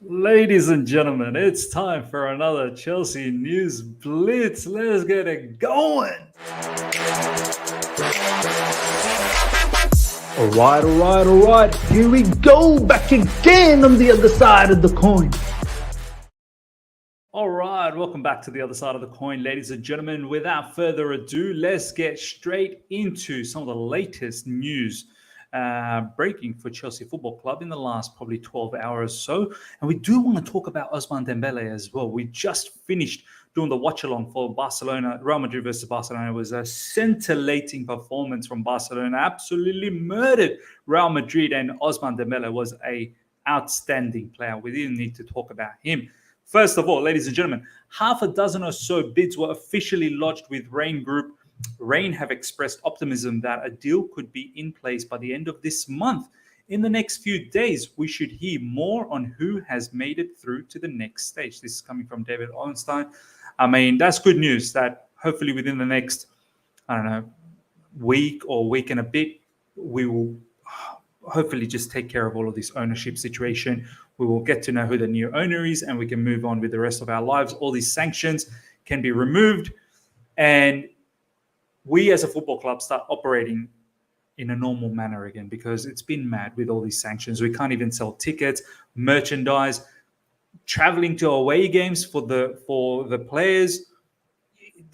Ladies and gentlemen, it's time for another Chelsea News Blitz. Let's get it going. All right. Here we go, back again on the other side of the coin. All right, welcome back to the other side of the coin, ladies and gentlemen. Without further ado, let's get straight into some of the latest news breaking for Chelsea Football Club in the last probably 12 hours or so. And we do want to talk about Ousmane Dembele as well. We just finished doing the watch-along for Barcelona, Real Madrid versus Barcelona. It was a scintillating performance from Barcelona, absolutely murdered Real Madrid, and Ousmane Dembele was an outstanding player. We didn't need to talk about him. First of all, ladies and gentlemen, half a dozen or so bids were officially lodged with Raine Group. Raine have expressed optimism that a deal could be in place by the end of this month. In the next few days, we should hear more on who has made it through to the next stage. This is coming from David Ornstein. I mean, that's good news that hopefully within the next, week or week and a bit, we will hopefully just take care of all of this ownership situation. We will get to know who the new owner is and we can move on with the rest of our lives. All these sanctions can be removed and we as a football club start operating in a normal manner again, because it's been mad with all these sanctions. We can't even sell tickets, merchandise, traveling to away games for the players.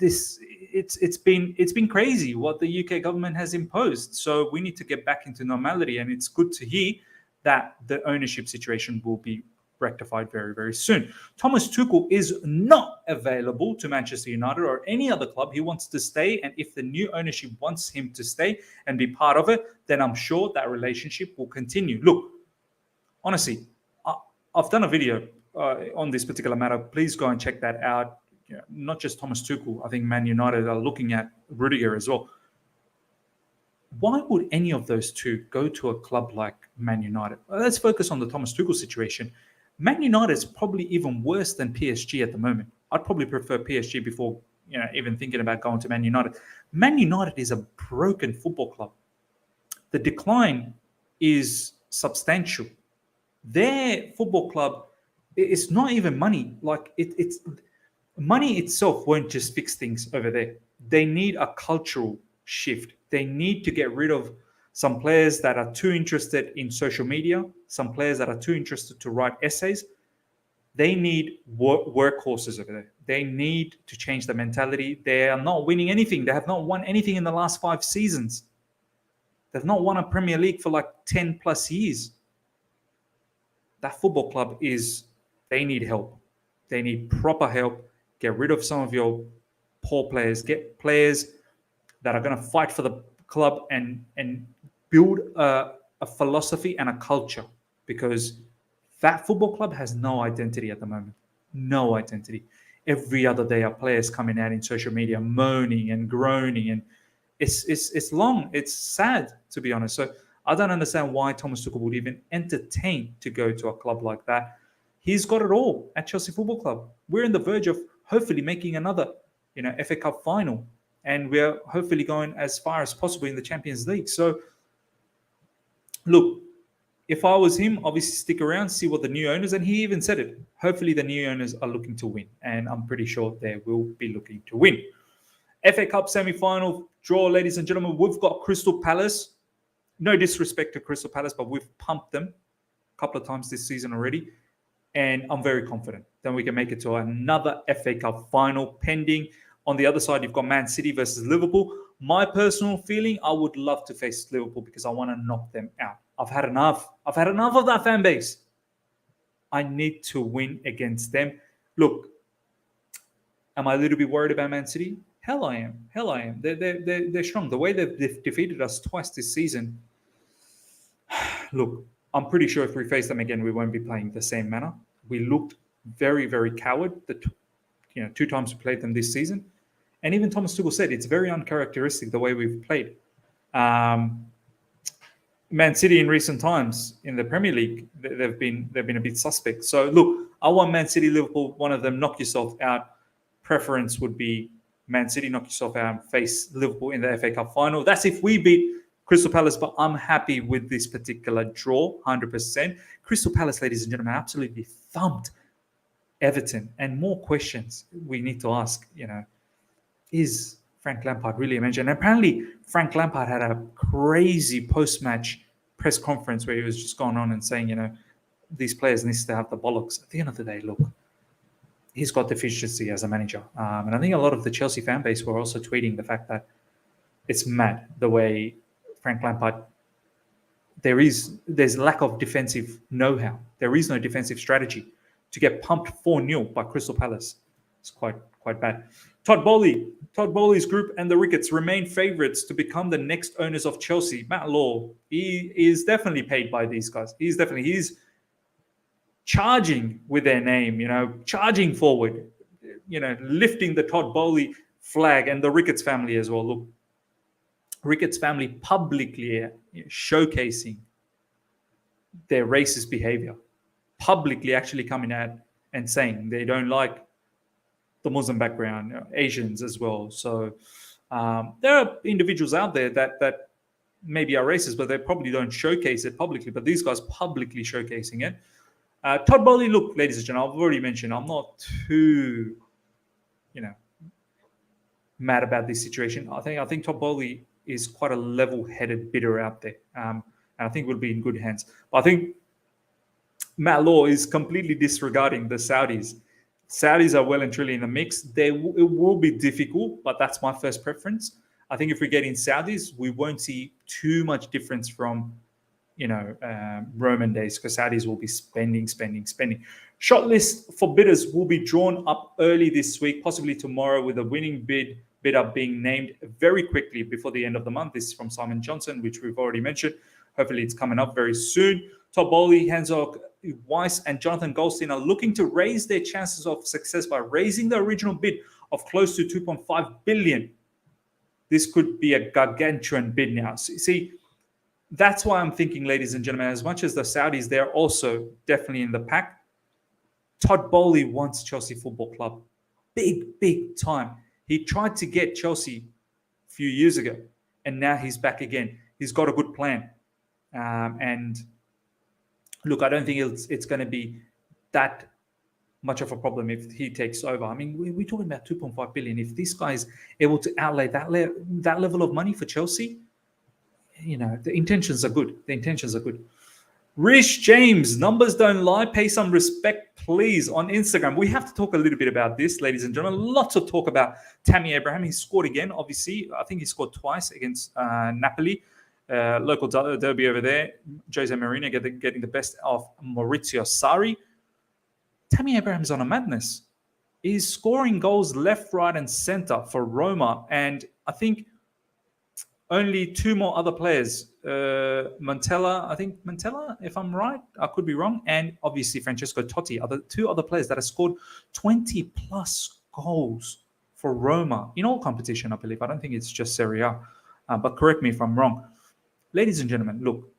It's been crazy what the UK government has imposed. So we need to get back into normality, and it's good to hear that the ownership situation will be rectified very, very soon. Thomas Tuchel is not available to Manchester United or any other club. He wants to stay, and if the new ownership wants him to stay and be part of it, then I'm sure that relationship will continue. Look, honestly, I've done a video on this particular matter. Please go and check that out. Not just Thomas Tuchel. I think Man United are looking at Rudiger as well. Why would any of those two go to a club like Man United? Let's focus on the Thomas Tuchel situation. Man United is probably even worse than PSG at the moment. I'd probably prefer PSG before even thinking about going to Man United. Man United is a broken football club. The decline is substantial. Their football club, it's not even money. Like it's money itself won't just fix things over there. They need a cultural shift. They need to get rid of some players that are too interested in social media, some players that are too interested to write essays. They need workhorses over there. They need to change the mentality. They are not winning anything. They have not won anything in the last 5 seasons. They've not won a Premier League for like 10 plus years. That football club they need help. They need proper help. Get rid of some of your poor players. Get players that are going to fight for the club and build a philosophy and a culture, because that football club has no identity at the moment. No identity. Every other day are players coming out in social media moaning and groaning, and it's long. It's sad, to be honest. So I don't understand why Thomas Tuchel would even entertain to go to a club like that. He's got it all at Chelsea Football Club. We're on the verge of hopefully making another, FA Cup final, and we're hopefully going as far as possible in the Champions League. So, look, if I was him, obviously stick around, see what the new owners, and he even said it. Hopefully, the new owners are looking to win, and I'm pretty sure they will be looking to win. FA Cup semi-final draw, ladies and gentlemen. We've got Crystal Palace. No disrespect to Crystal Palace, but we've pumped them a couple of times this season already. And I'm very confident that we can make it to another FA Cup final pending. On the other side, you've got Man City versus Liverpool. My personal feeling, I would love to face Liverpool because I want to knock them out. I've had enough. I've had enough of that fan base. I need to win against them. Look, am I a little bit worried about Man City? Hell, I am. They're strong. The way they've defeated us twice this season. Look, I'm pretty sure if we face them again, we won't be playing the same manner. We looked very, very coward. 2 times we played them this season, and even Thomas Tuchel said it's very uncharacteristic the way we've played. Man City in recent times in the Premier League, they've been a bit suspect. So look, I want Man City, Liverpool, one of them knock yourself out. Preference would be Man City knock yourself out and face Liverpool in the FA Cup final. That's if we beat Crystal Palace, but I'm happy with this particular draw, 100%. Crystal Palace, ladies and gentlemen, absolutely thumped Everton. And more questions we need to ask, is Frank Lampard really a manager? And apparently Frank Lampard had a crazy post-match press conference where he was just going on and saying, these players need to have the bollocks. At the end of the day, look, he's got deficiency as a manager. And I think a lot of the Chelsea fan base were also tweeting the fact that it's mad the way Frank Lampard, there's lack of defensive know-how. There is no defensive strategy. To get pumped 4-0 by Crystal Palace, it's quite bad. Todd Bowley's group and the Ricketts remain favourites to become the next owners of Chelsea. Matt Law, he is definitely paid by these guys. He's charging with their name, charging forward, lifting the Todd Bowley flag, and the Ricketts family as well. Look, Ricketts family publicly showcasing their racist behavior, publicly actually coming out and saying they don't like the Muslim background, Asians as well. So there are individuals out there that maybe are racist, but they probably don't showcase it publicly. But these guys publicly showcasing it. Todd Bowley, look, ladies and gentlemen, I've already mentioned I'm not too, mad about this situation. I think Todd Bowley is quite a level-headed bidder out there, and I think we'll be in good hands. But I think Matt Law is completely disregarding the Saudis. Saudis are well and truly in the mix. It will be difficult, but that's my first preference. I think if we get in Saudis, we won't see too much difference from, Roman days, because Saudis will be spending. Shot list for bidders will be drawn up early this week, possibly tomorrow, with a winning bidder being named very quickly before the end of the month. This is from Simon Johnson, which we've already mentioned. Hopefully it's coming up very soon. Todd Bowley, Hanzo Weiss, and Jonathan Goldstein are looking to raise their chances of success by raising the original bid of close to 2.5 billion. This could be a gargantuan bid now. See, that's why I'm thinking, ladies and gentlemen, as much as the Saudis, they're also definitely in the pack. Todd Bowley wants Chelsea Football Club big time. He tried to get Chelsea a few years ago, and now he's back again. He's got a good plan. And look, I don't think it's going to be that much of a problem if he takes over. I mean, we're talking about 2.5 billion. If this guy is able to outlay that level of money for Chelsea, the intentions are good. Rish James, numbers don't lie. Pay some respect, please, on Instagram. We have to talk a little bit about this, ladies and gentlemen. Lots of talk about Tammy Abraham. He scored again, obviously. I think he scored twice against Napoli. Local derby over there. Jose Mourinho getting the best of Maurizio Sarri. Tammy Abraham's on a madness. He's scoring goals left, right, and center for Roma. And I think only two more other players, Montella, if I'm right, I could be wrong, and obviously Francesco Totti, two other players that have scored 20 plus goals for Roma in all competition, I believe. I don't think it's just Serie A, but correct me if I'm wrong. Ladies and gentlemen, look,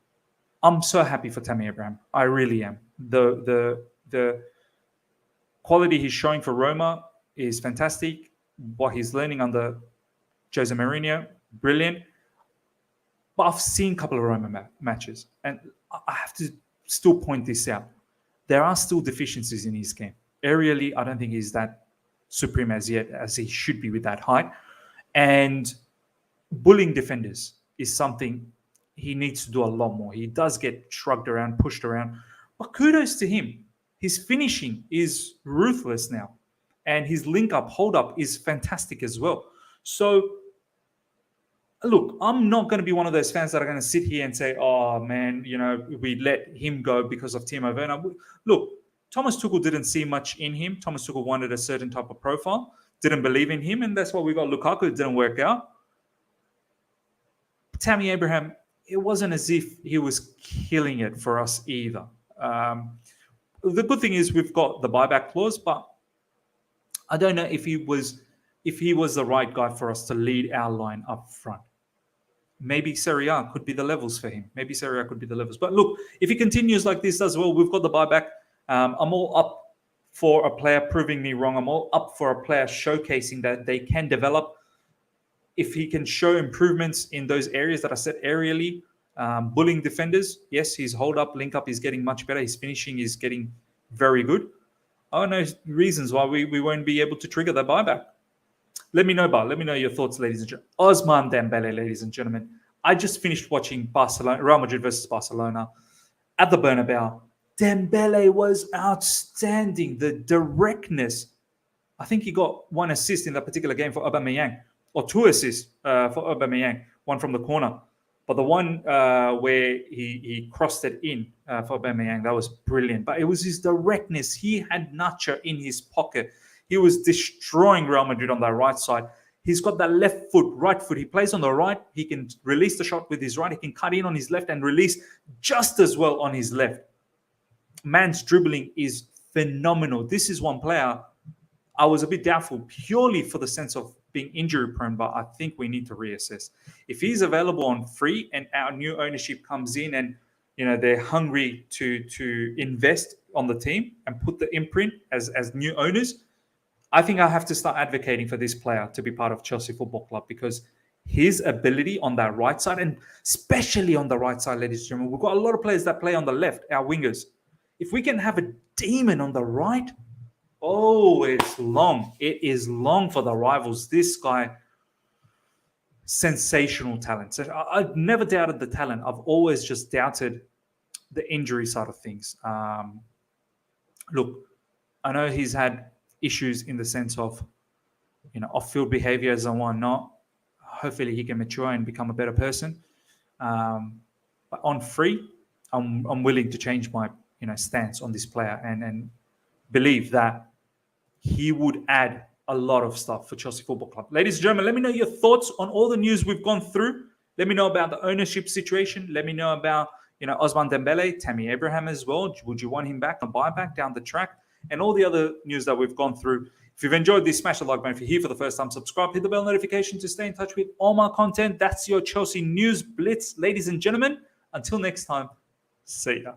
I'm so happy for Tammy Abraham. I really am. The quality he's showing for Roma is fantastic. What he's learning under Jose Mourinho, brilliant. But I've seen a couple of Roma matches, and I have to still point this out. There are still deficiencies in his game. Aerially, I don't think he's that supreme as yet as he should be with that height. And bullying defenders is something he needs to do a lot more. He does get shrugged around, pushed around. But kudos to him. His finishing is ruthless now. And his link-up, hold-up is fantastic as well. So, look, I'm not going to be one of those fans that are going to sit here and say, oh, man, we let him go because of Timo Werner. Look, Thomas Tuchel didn't see much in him. Thomas Tuchel wanted a certain type of profile, didn't believe in him, and that's why we got Lukaku. It didn't work out. Tammy Abraham, it wasn't as if he was killing it for us either. The good thing is we've got the buyback clause, but I don't know if he was the right guy for us to lead our line up front. Maybe Serie A could be the levels for him. But look, if he continues like this as well, we've got the buyback. I'm all up for a player proving me wrong. I'm all up for a player showcasing that they can develop. if he can show improvements in those areas that I said aerially, bullying defenders, yes, his hold up, link up is getting much better. His finishing is getting very good. I don't know reasons why we won't be able to trigger the buyback. Let me know, Bar. Let me know your thoughts, ladies and gentlemen. Ousmane Dembele, ladies and gentlemen. I just finished watching Real Madrid versus Barcelona at the Bernabeu. Dembele was outstanding. The directness. I think he got 1 assist in that particular game for Aubameyang, or 2 assists for Aubameyang, one from the corner. But the one where he crossed it in for Aubameyang, that was brilliant. But it was his directness. He had Nacho in his pocket. He was destroying Real Madrid on that right side. He's got that left foot, right foot. He plays on the right. He can release the shot with his right. He can cut in on his left and release just as well on his left. Man's dribbling is phenomenal. This is one player I was a bit doubtful purely for the sense of being injury prone, but I think we need to reassess. If he's available on free and our new ownership comes in and they're hungry to invest on the team and put the imprint as new owners, I think I have to start advocating for this player to be part of Chelsea Football Club, because his ability on that right side, and especially on the right side, ladies and gentlemen, we've got a lot of players that play on the left, our wingers. If we can have a demon on the right, oh, it's long. It is long for the rivals. This guy, sensational talent. So I've never doubted the talent. I've always just doubted the injury side of things. Look, I know he's had issues in the sense of, off-field behaviors and whatnot. Hopefully he can mature and become a better person. But on free, I'm willing to change my, stance on this player and believe that he would add a lot of stuff for Chelsea Football Club. Ladies and gentlemen, let me know your thoughts on all the news we've gone through. Let me know about the ownership situation. Let me know about, Ousmane Dembele, Tammy Abraham as well. Would you want him back on buyback down the track? And all the other news that we've gone through. If you've enjoyed this, smash the like button. If you're here for the first time, subscribe, hit the bell notification to stay in touch with all my content. That's your Chelsea News Blitz. Ladies and gentlemen, until next time, see ya.